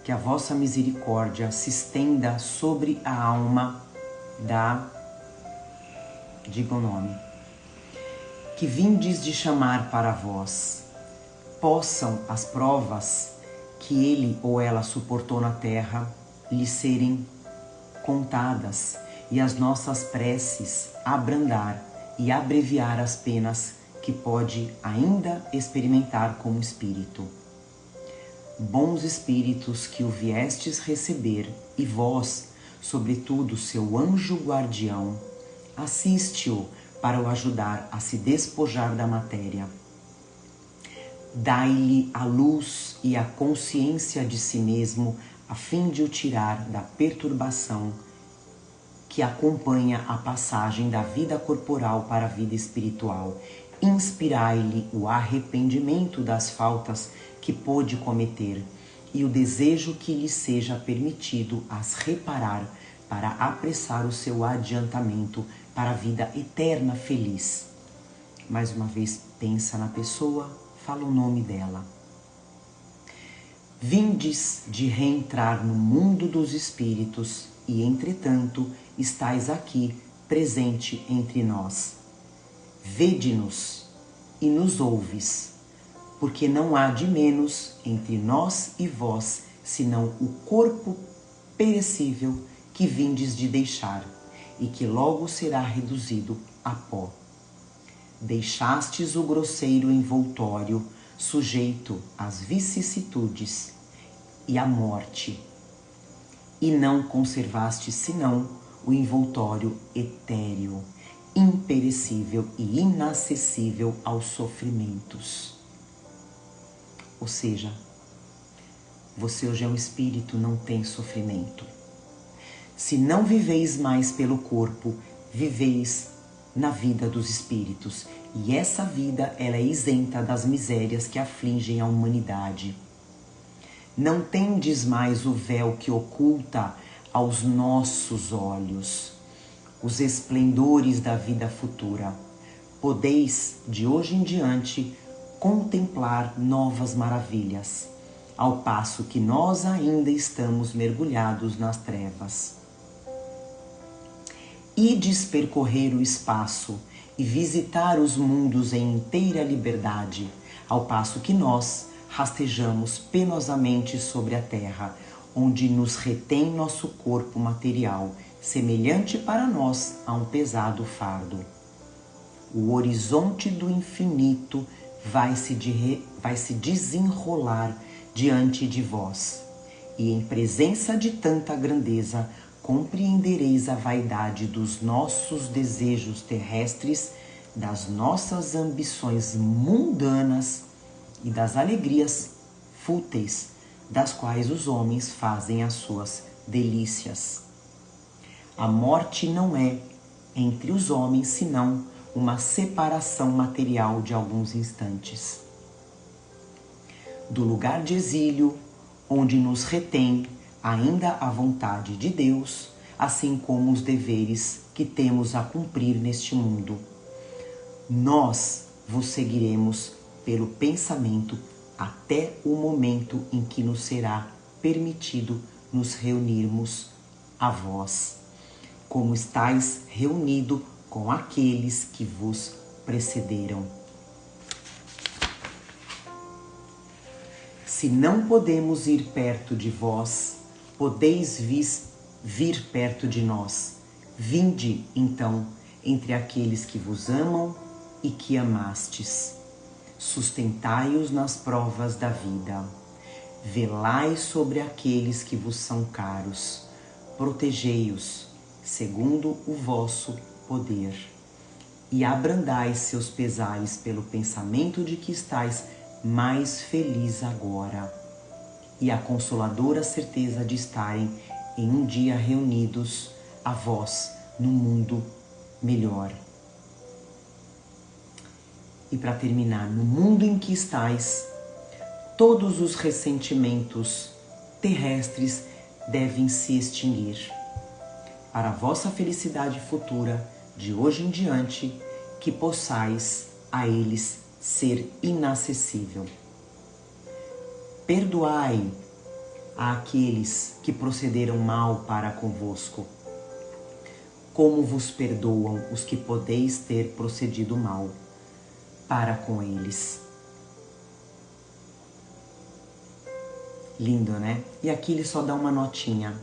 que a vossa misericórdia se estenda sobre a alma diga o nome, que vindes de chamar para vós, possam as provas que ele ou ela suportou na terra lhe serem contadas e as nossas preces abrandar e abreviar as penas que pode ainda experimentar como espírito. Bons espíritos que o viestes receber, e vós, sobretudo seu anjo guardião, assiste-o para o ajudar a se despojar da matéria. Dai-lhe a luz e a consciência de si mesmo, a fim de o tirar da perturbação que acompanha a passagem da vida corporal para a vida espiritual. Inspirai-lhe o arrependimento das faltas que pôde cometer e o desejo que lhe seja permitido as reparar para apressar o seu adiantamento para a vida eterna feliz. Mais uma vez, pensa na pessoa, fala o nome dela. Vindes de reentrar no mundo dos espíritos e, entretanto, estais aqui, presente entre nós. Vede-nos e nos ouves, porque não há de menos entre nós e vós, senão o corpo perecível que vindes de deixar, e que logo será reduzido a pó. Deixastes o grosseiro envoltório, sujeito às vicissitudes e à morte, e não conservastes senão o envoltório etéreo, imperecível e inacessível aos sofrimentos. Ou seja, você hoje é um espírito, não tem sofrimento. Se não viveis mais pelo corpo, viveis na vida dos espíritos. E essa vida, ela é isenta das misérias que afligem a humanidade. Não tendes mais o véu que oculta aos nossos olhos os esplendores da vida futura. Podeis, de hoje em diante, contemplar novas maravilhas, ao passo que nós ainda estamos mergulhados nas trevas. Ides percorrer o espaço e visitar os mundos em inteira liberdade, ao passo que nós rastejamos penosamente sobre a terra, onde nos retém nosso corpo material, semelhante para nós a um pesado fardo. O horizonte do infinito vai se desenrolar diante de vós, e em presença de tanta grandeza, compreendereis a vaidade dos nossos desejos terrestres, das nossas ambições mundanas e das alegrias fúteis, das quais os homens fazem as suas delícias. A morte não é, entre os homens, senão uma separação material de alguns instantes. Do lugar de exílio, onde nos retém ainda a vontade de Deus, assim como os deveres que temos a cumprir neste mundo. Nós vos seguiremos pelo pensamento até o momento em que nos será permitido nos reunirmos a vós, como estáis reunido com aqueles que vos precederam. Se não podemos ir perto de vós, podeis vir perto de nós. Vinde, então, entre aqueles que vos amam e que amastes. Sustentai-os nas provas da vida. Velai sobre aqueles que vos são caros. Protegei-os, segundo o vosso poder. E abrandai seus pesares pelo pensamento de que estáis mais feliz agora, e a consoladora certeza de estarem em um dia reunidos a vós no mundo melhor. E para terminar, no mundo em que estáis, todos os ressentimentos terrestres devem se extinguir. Para a vossa felicidade futura, de hoje em diante, que possais a eles ser inacessível. Perdoai àqueles que procederam mal para convosco, como vos perdoam os que podeis ter procedido mal para com eles. Lindo, né? E aqui ele só dá uma notinha.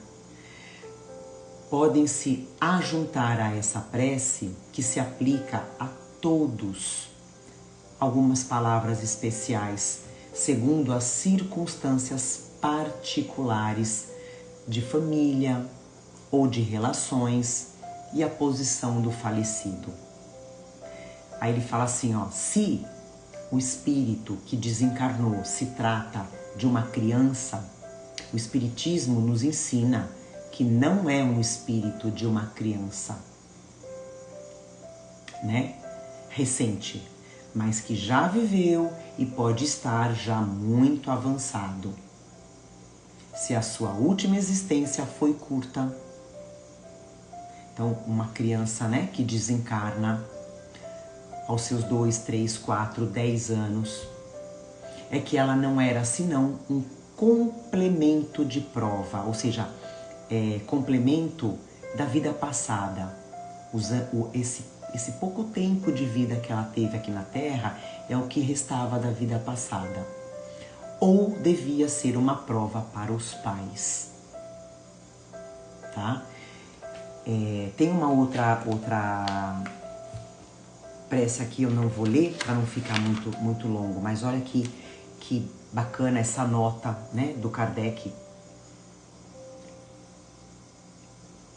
Podem se ajuntar a essa prece que se aplica a todos. Algumas palavras especiais, segundo as circunstâncias particulares de família ou de relações e a posição do falecido. Aí ele fala assim, ó, se o espírito que desencarnou se trata de uma criança, o espiritismo nos ensina que não é um espírito de uma criança, né, recente, mas que já viveu e pode estar já muito avançado. Se a sua última existência foi curta, então uma criança, né, que desencarna aos seus 2, 3, 4, 10 anos, é que ela não era senão um complemento de prova, ou seja, complemento da vida passada. Esse esse pouco tempo de vida que ela teve aqui na Terra é o que restava da vida passada. Ou devia ser uma prova para os pais, tá? Tem uma outra prece aqui, eu não vou ler para não ficar muito longo, mas olha que bacana essa nota, né, do Kardec.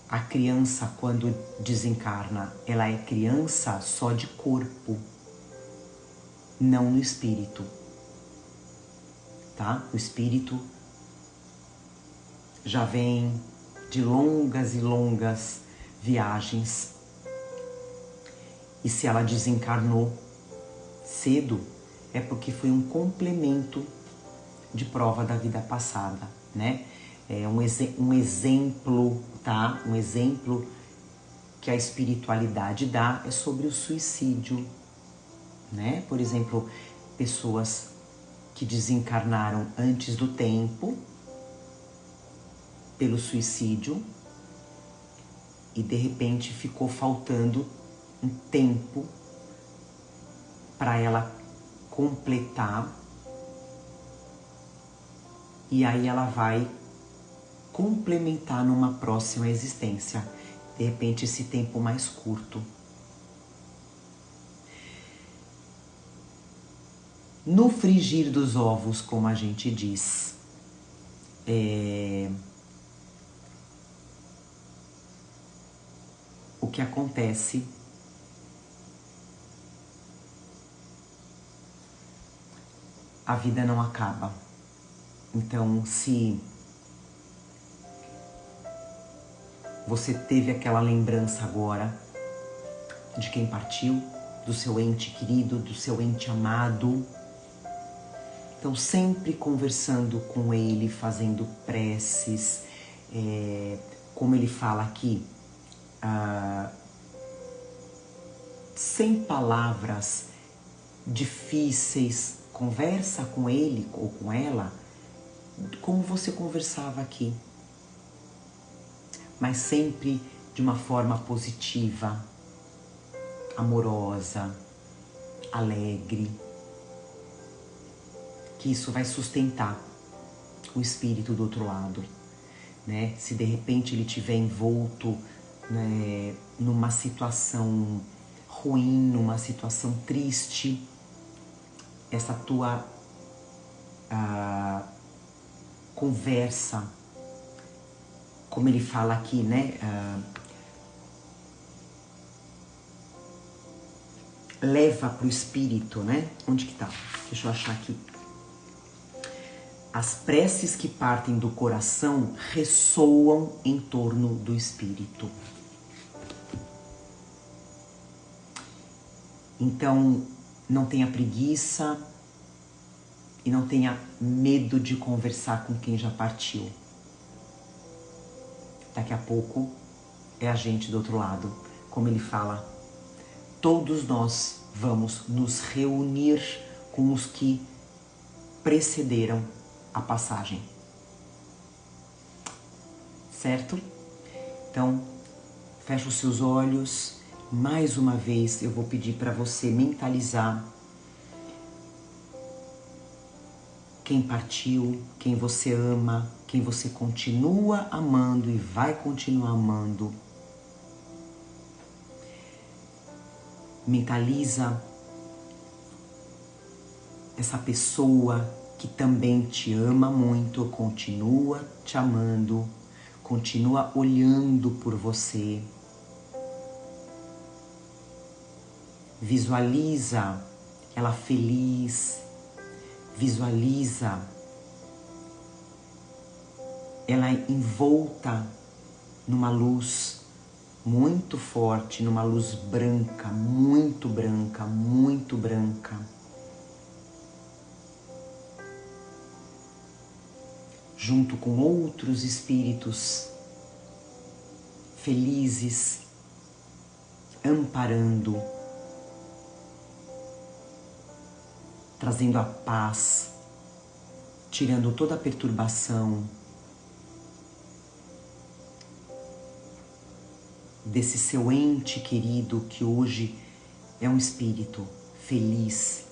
A criança, quando desencarna, ela é criança só de corpo, não no espírito, tá? O espírito já vem de longas e longas viagens. E se ela desencarnou cedo, é porque foi um complemento de prova da vida passada, né? É um exemplo, tá? Um exemplo que a espiritualidade dá é sobre o suicídio, né? Por exemplo, pessoas que desencarnaram antes do tempo pelo suicídio e de repente ficou faltando um tempo para ela completar, e aí ela vai complementar numa próxima existência, de repente esse tempo mais curto. No frigir dos ovos, como a gente diz, o que acontece a vida não acaba. Então, se você teve aquela lembrança agora de quem partiu, do seu ente querido, do seu ente amado, então sempre conversando com ele, fazendo preces, como ele fala aqui, sem palavras difíceis, conversa com ele ou com ela como você conversava aqui, mas sempre de uma forma positiva, amorosa, alegre, que isso vai sustentar o espírito do outro lado, né? Se de repente ele estiver envolto, né, numa situação ruim, numa situação triste, essa tua conversa, como ele fala aqui, né? Leva para o espírito, né? Onde que tá? Deixa eu achar aqui. As preces que partem do coração ressoam em torno do espírito. Então, não tenha preguiça e não tenha medo de conversar com quem já partiu. Daqui a pouco é a gente do outro lado. Como ele fala, todos nós vamos nos reunir com os que precederam a passagem. Certo? Então, fecha os seus olhos. Mais uma vez eu vou pedir para você mentalizar quem partiu, quem você ama, quem você continua amando e vai continuar amando. Mentaliza essa pessoa que também te ama muito, continua te amando, continua olhando por você. Visualiza ela feliz, visualiza ela envolta numa luz muito forte, numa luz branca, muito branca, muito branca. Junto com outros espíritos felizes, amparando, trazendo a paz, tirando toda a perturbação. desse seu ente querido que hoje é um espírito feliz,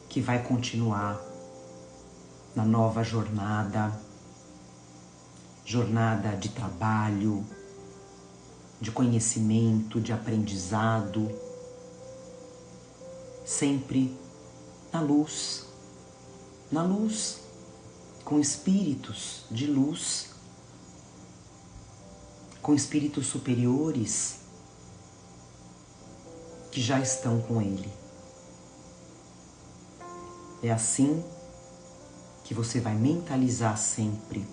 que vai continuar na nova jornada de trabalho, de conhecimento, de aprendizado, sempre na luz, com espíritos de luz, com espíritos superiores que já estão com ele. É assim que você vai mentalizar sempre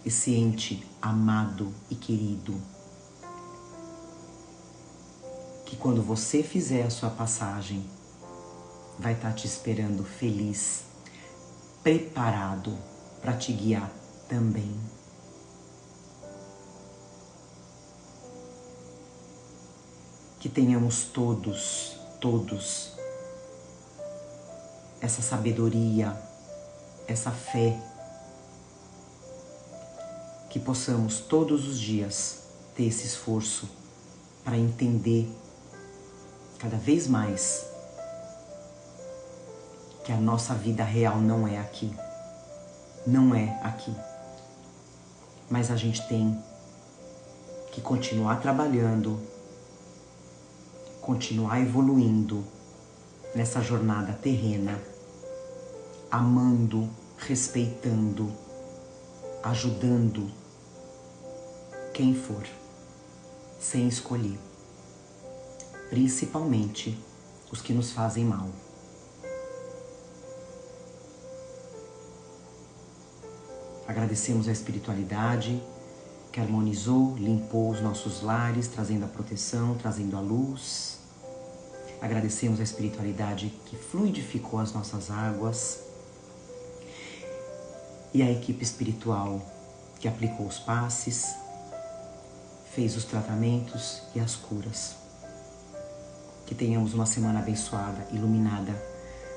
esse ente amado e querido, que quando você fizer a sua passagem, vai estar te esperando feliz, preparado para te guiar também. Que tenhamos todos, essa sabedoria, essa fé, que possamos todos os dias ter esse esforço para entender cada vez mais que a nossa vida real não é aqui, mas a gente tem que continuar trabalhando, continuar evoluindo nessa jornada terrena, amando, respeitando, ajudando quem for, sem escolher, principalmente os que nos fazem mal. Agradecemos a espiritualidade que harmonizou, limpou os nossos lares, trazendo a proteção, trazendo a luz. Agradecemos a espiritualidade que fluidificou as nossas águas. E a equipe espiritual que aplicou os passes, fez os tratamentos e as curas. Que tenhamos uma semana abençoada, iluminada,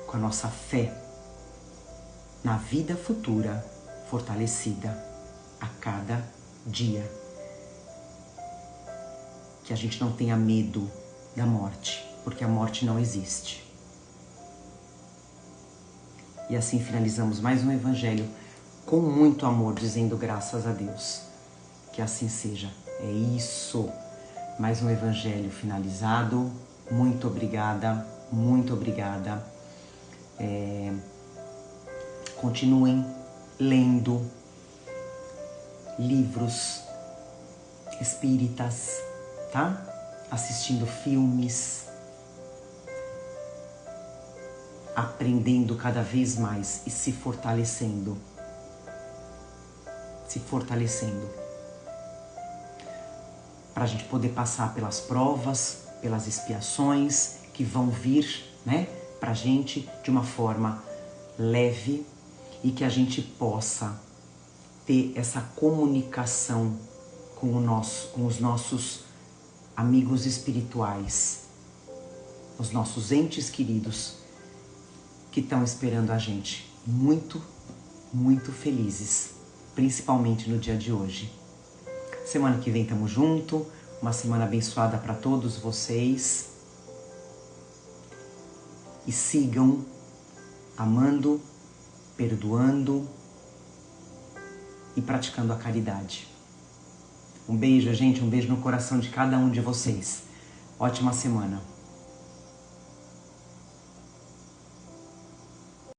com a nossa fé na vida futura, fortalecida a cada dia. Que a gente não tenha medo da morte, porque a morte não existe. E assim finalizamos mais um Evangelho com muito amor, dizendo graças a Deus. Que assim seja. É isso. Mais um Evangelho finalizado. Muito obrigada, muito obrigada. Continuem lendo livros espíritas, tá? Assistindo filmes, aprendendo cada vez mais e se fortalecendo. Para a gente poder passar pelas provas, pelas expiações que vão vir, né? Pra gente de uma forma leve e que a gente possa ter essa comunicação com os nossos amigos espirituais, os nossos entes queridos que estão esperando a gente muito, muito felizes, principalmente no dia de hoje. Semana que vem tamo junto, uma semana abençoada para todos vocês e sigam amando, perdoando e praticando a caridade. Um beijo, gente, um beijo no coração de cada um de vocês. Ótima semana.